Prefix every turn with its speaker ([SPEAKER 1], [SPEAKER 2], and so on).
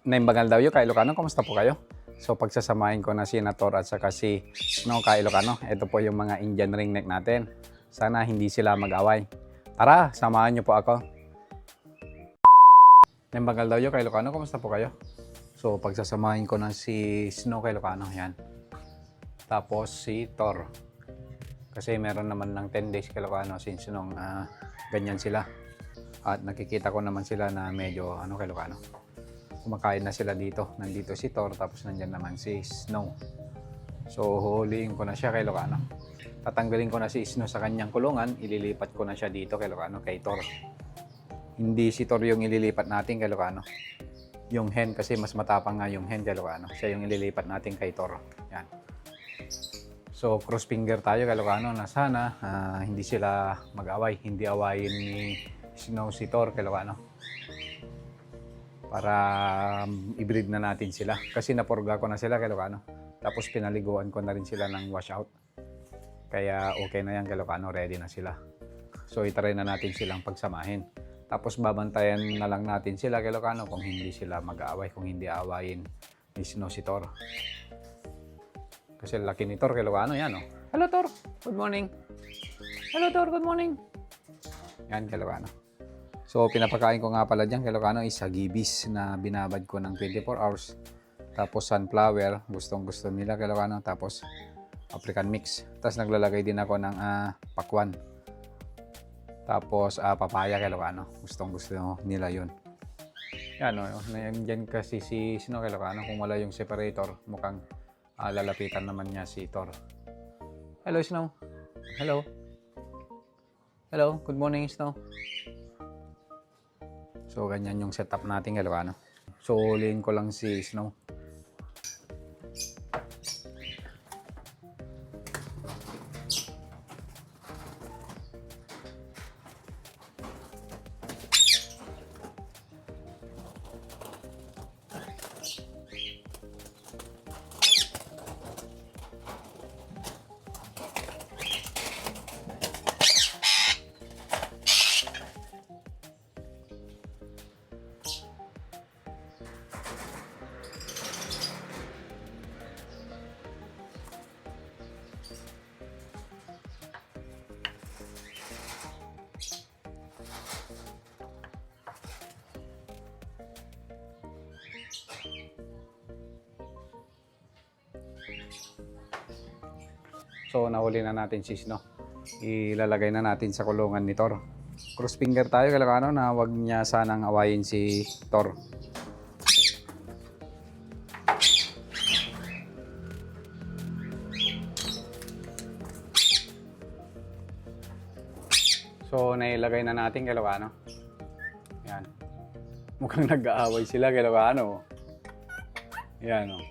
[SPEAKER 1] Naimbagal daw yun kay Ilocano. Kumusta po kayo? So pagsasamahin ko na si Nator at saka si Snow kay Ilocano. Ito po yung mga Indian ringneck natin. Sana hindi sila mag-away. Tara, samahan niyo po ako. Naimbagal daw yun kay Ilocano. Kumusta po kayo? So pagsasamahin ko na si Snow kay Ilocano. Yan. Tapos si Thor. Kasi meron naman ng 10 days kay Ilocano since nung ganyan sila. At nakikita ko naman sila na medyo kay Ilocano. Kumakain na sila dito. Nandito si Thor, tapos nandyan naman si Snow. So, huhuliin ko na siya kay Ilocano. Tatanggalin ko na si Snow sa kanyang kulungan. Ililipat ko na siya dito kay Ilocano, kay Thor. Hindi si Thor yung ililipat natin kay Ilocano. Yung hen, kasi mas matapang nga yung hen kay Ilocano. Siya yung ililipat natin kay Thor. Yan. So, cross finger tayo kay Ilocano na sana hindi sila mag-away. Hindi awayin ni Snow si Thor kay Ilocano. Para i-breed na natin sila. Kasi napurga ko na sila kay Ilocano. Tapos pinaliguan ko na rin sila ng washout. Kaya okay na yan kay Ilocano, ready na sila. So itry na natin silang pagsamahin. Tapos babantayan na lang natin sila kay Ilocano kung hindi sila mag-aaway, kung hindi aawayin ni Snow si Thor. Kasi laki ni Thor kay Ilocano, yan oh. Hello Thor, good morning. Hello Thor, good morning. Yan kay Ilocano. So, pinapakain ko nga pala dyan kay Ilocano is hagibis na binabad ko ng 24 hours. Tapos sunflower, gustong-gusto nila kay Ilocano. Tapos African mix. Tapos naglalagay din ako ng pakwan. Tapos papaya kay Ilocano. Gustong-gusto nila yun. Yan o, nandiyan kasi si Snow kay Ilocano. Kung wala yung separator, mukhang lalapitan naman niya si Thor. Hello Snow. Hello. Hello, good morning Snow. So, ganyan yung setup natin kay Ilocano. So, uliin ko lang si Snow. So, nahuli na natin si Snow. Ilalagay na natin sa kulungan ni Thor. Cross finger tayo kay Ilocano na wag niya sanang awayin si Thor. So, nailagay na natin kay Ilocano. Yan. Mukhang nag-aaway sila kay Ilocano. Yan o.